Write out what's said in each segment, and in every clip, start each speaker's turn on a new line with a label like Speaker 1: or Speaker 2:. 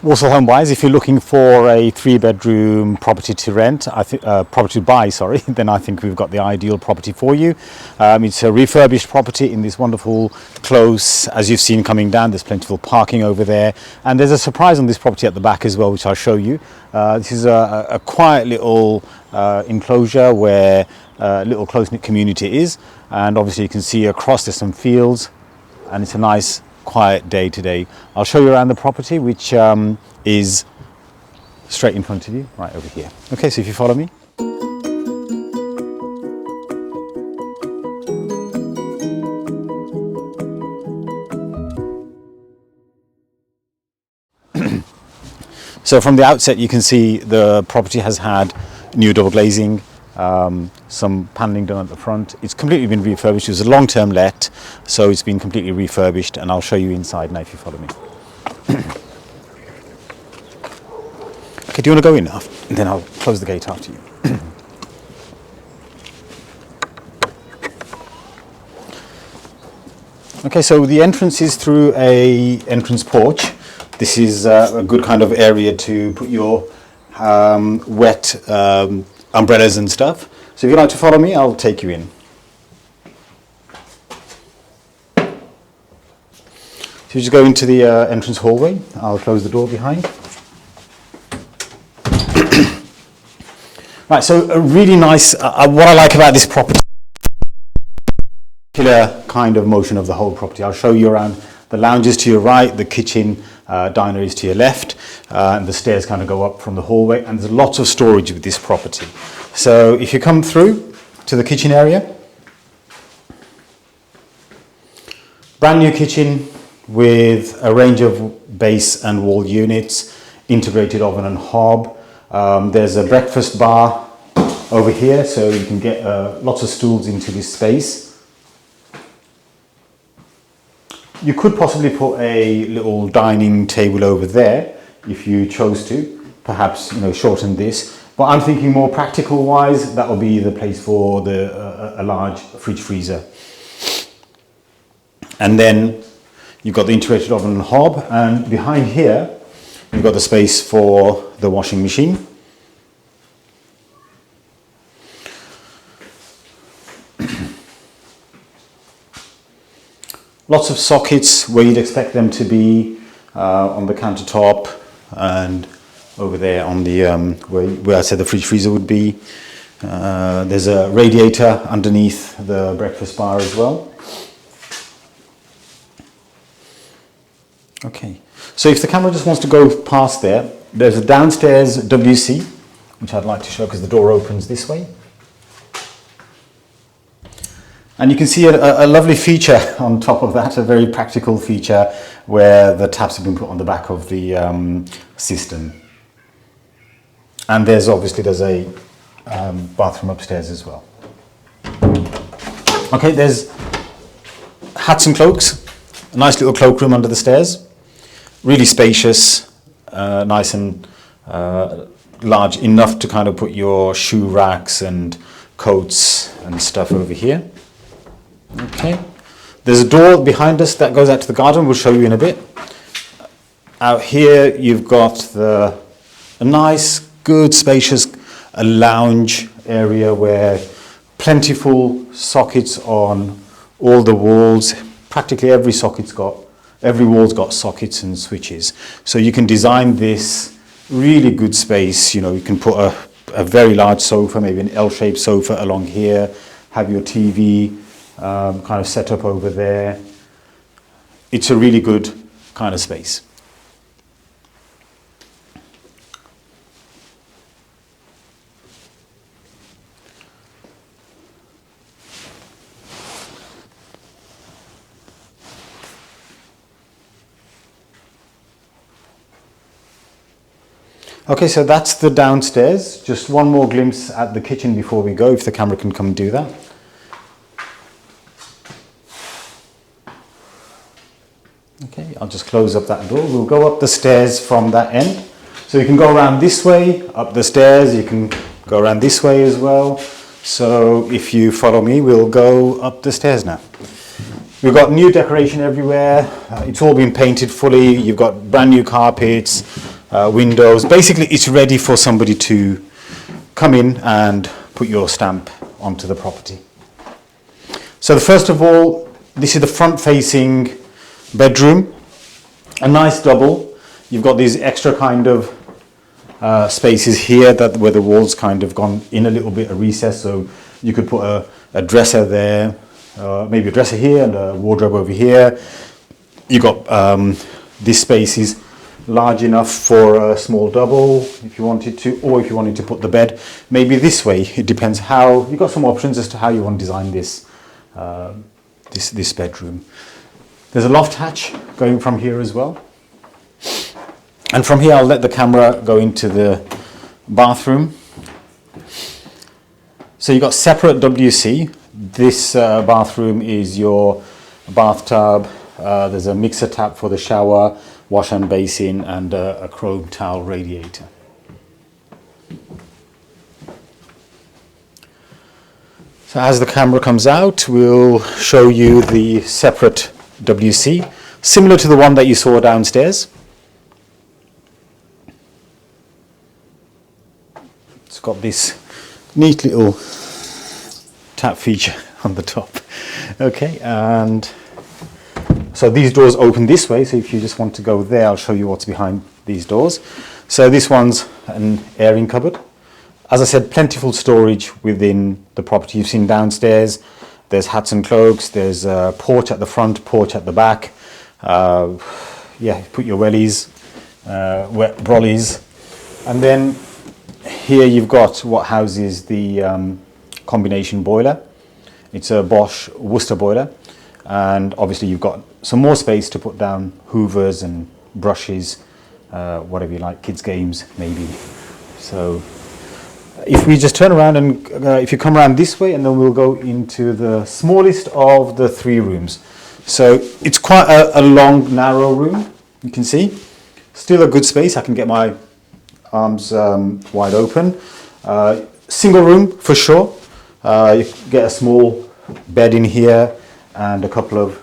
Speaker 1: Walsall home wise, if you're looking for a 3-bedroom property to rent, property to buy, sorry, then I think we've got the ideal property for you. It's a refurbished property in this wonderful close, as you've seen coming down. There's plentiful parking over there, and there's a surprise on this property at the back as well, which I'll show you. This is a quiet little enclosure where a little close-knit community is, and obviously you can see across there's some fields, and it's a nice quiet day today. I'll show you around the property, which is straight in front of you, right over here. Okay, so if you follow me. So from the outset, you can see the property has had new double glazing, some paneling done at the front. It's completely been refurbished. It was a long-term let, so it's been completely refurbished, and I'll show you inside now if you follow me. Okay, do you want to go in now? And then I'll close the gate after you. Okay, so the entrance is through a entrance porch. This is a good kind of area to put your wet umbrellas and stuff. So if you'd like to follow me, I'll take you in. So you just go into the entrance hallway. I'll close the door behind. Right, so a really nice, what I like about this property, particular kind of motion of the whole property. I'll show you around. The lounge is to your right, the kitchen diner is to your left, and the stairs kind of go up from the hallway, and there's lots of storage with this property. So if you come through to the kitchen area, brand new kitchen with a range of base and wall units, integrated oven and hob. There's a breakfast bar over here, so you can get lots of stools into this space. You could possibly put a little dining table over there if you chose to, perhaps shorten this. But I'm thinking more practical wise, that will be the place for a large fridge freezer. And then you've got the integrated oven and hob, and behind here you've got the space for the washing machine. Lots of sockets where you'd expect them to be on the countertop, and over there on the where I said the fridge freezer would be. There's a radiator underneath the breakfast bar as well. Okay, so if the camera just wants to go past there, there's a downstairs WC, which I'd like to show because the door opens this way. And you can see a lovely feature on top of that, a very practical feature where the taps have been put on the back of the system. And there's a bathroom upstairs as well. Okay, there's hats and cloaks, a nice little cloakroom under the stairs, really spacious, nice and large, enough to kind of put your shoe racks and coats and stuff over here. Okay, there's a door behind us that goes out to the garden. We'll show you in a bit. Out here you've got a nice, good, spacious lounge area where plentiful sockets on all the walls. Practically every wall's got sockets and switches. So you can design this really good space. You can put a very large sofa, maybe an L-shaped sofa along here, have your TV kind of set up over there. It's a really good kind of space. Okay, so that's the downstairs. Just one more glimpse at the kitchen before we go, if the camera can come and do that. Okay, I'll just close up that door. We'll go up the stairs from that end. So you can go around this way, up the stairs. You can go around this way as well. So if you follow me, we'll go up the stairs now. We've got new decoration everywhere. It's all been painted fully. You've got brand new carpets, windows. Basically, it's ready for somebody to come in and put your stamp onto the property. So first of all, this is the front-facing bedroom, a nice double. You've got these extra kind of spaces here where the walls kind of gone in a little bit, a recess, so you could put a dresser there, maybe a dresser here and a wardrobe over here. You got this space is large enough for a small double if you wanted to, or if you wanted to put the bed maybe this way. It depends how you've got some options as to how you want to design this this bedroom. There's a loft hatch going from here as well, and from here I'll let the camera go into the bathroom. So you've got separate WC. This bathroom is your bathtub. There's a mixer tap for the shower, wash and basin, and a chrome towel radiator. So as the camera comes out, we'll show you the separate WC, similar to the one that you saw downstairs. It's got this neat little tap feature on the top. Okay, and so these doors open this way, so if you just want to go there, I'll show you what's behind these doors. So this one's an airing cupboard. As I said, plentiful storage within the property. You've seen downstairs, there's hats and cloaks, there's a porch at the front, porch at the back. Yeah, put your wellies, wet brollies. And then here you've got what houses the combination boiler. It's a Bosch Worcester boiler. And obviously you've got some more space to put down hoovers and brushes, whatever you like, kids' games maybe. So if we just turn around and if you come around this way, and then we'll go into the smallest of the three rooms. So it's quite a long, narrow room, you can see. Still a good space. I can get my arms wide open. Single room for sure. You get a small bed in here and a couple of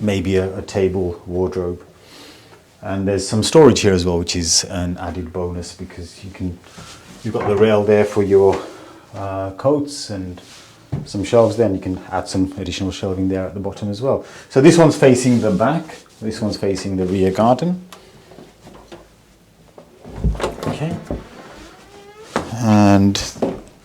Speaker 1: maybe a table, wardrobe. And there's some storage here as well, which is an added bonus because you've got the rail there for your coats and some shelves there, and you can add some additional shelving there at the bottom as well. So this one's facing the back, this one's facing the rear garden. Okay. And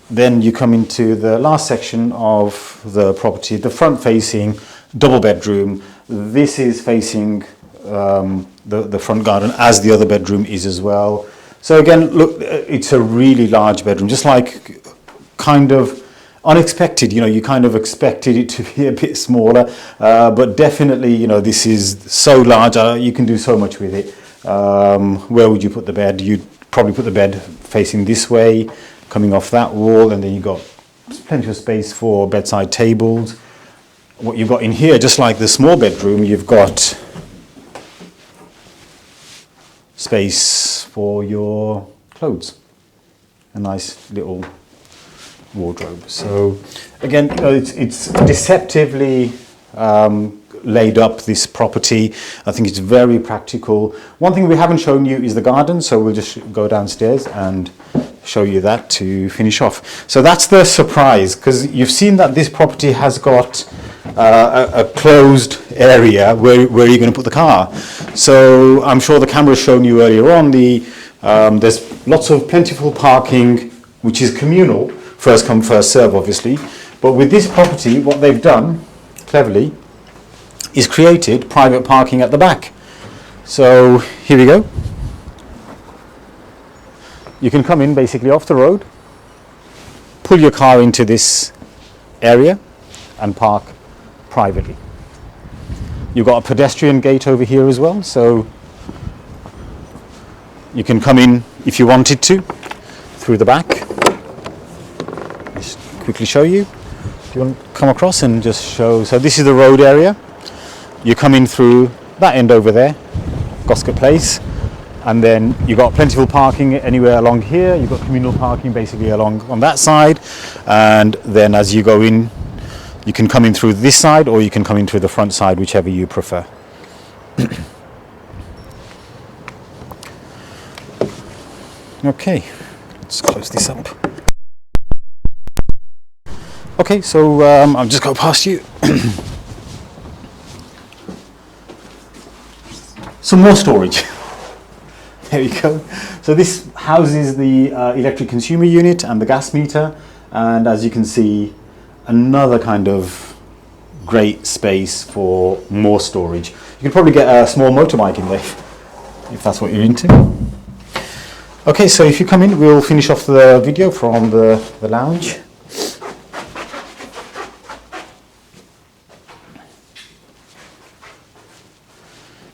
Speaker 1: then you come into the last section of the property, the front facing double bedroom. This is facing the front garden, as the other bedroom is as well. So again, look, it's a really large bedroom, just like kind of unexpected. You know, you kind of expected it to be a bit smaller, but definitely, you know, this is so large. You can do so much with it. Where would you put the bed? You'd probably put the bed facing this way, coming off that wall, and then you've got plenty of space for bedside tables. What you've got in here, just like the small bedroom, you've got space for your clothes, a nice little wardrobe. So again, you know, it's deceptively laid up, this property. I think it's very practical. One thing we haven't shown you is the garden, so we'll just go downstairs and show you that to finish off. So that's the surprise, because you've seen that this property has got a closed area where you're going to put the car. So I'm sure the camera's shown you earlier on, there's lots of plentiful parking, which is communal, first come first serve obviously, but with this property what they've done cleverly is created private parking at the back. So here we go. You can come in basically off the road, pull your car into this area and park privately. You've got a pedestrian gate over here as well, so you can come in if you wanted to through the back. Just quickly show you. If you want to come across and just show, so this is the road area. You come in through that end over there, Goscote Place, and then you've got plentiful parking anywhere along here. You've got communal parking basically along on that side, and then as you go in, you can come in through this side or you can come in through the front side, whichever you prefer. Okay, let's close this up. Okay, so I'll just go past you. Some more storage. There you go. So this houses the electric consumer unit and the gas meter, and as you can see, another kind of great space for more storage. You could probably get a small motorbike in there if that's what you're into. Okay, so if you come in, we'll finish off the video from the lounge.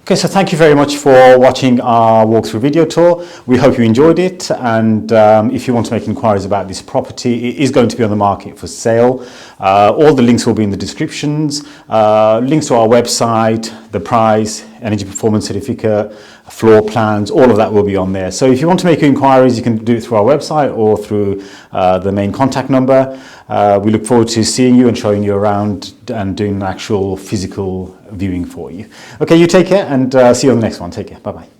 Speaker 1: Okay, so thank you very much for watching our walkthrough video tour. We hope you enjoyed it, and if you want to make inquiries about this property, it is going to be on the market for sale. All the links will be in the descriptions, links to our website, the price, energy performance certificate, floor plans, all of that will be on there. So if you want to make inquiries, you can do it through our website or through the main contact number. We look forward to seeing you and showing you around and doing an actual physical viewing for you. Okay, you take care, and see you on the next one. Take care. Bye-bye.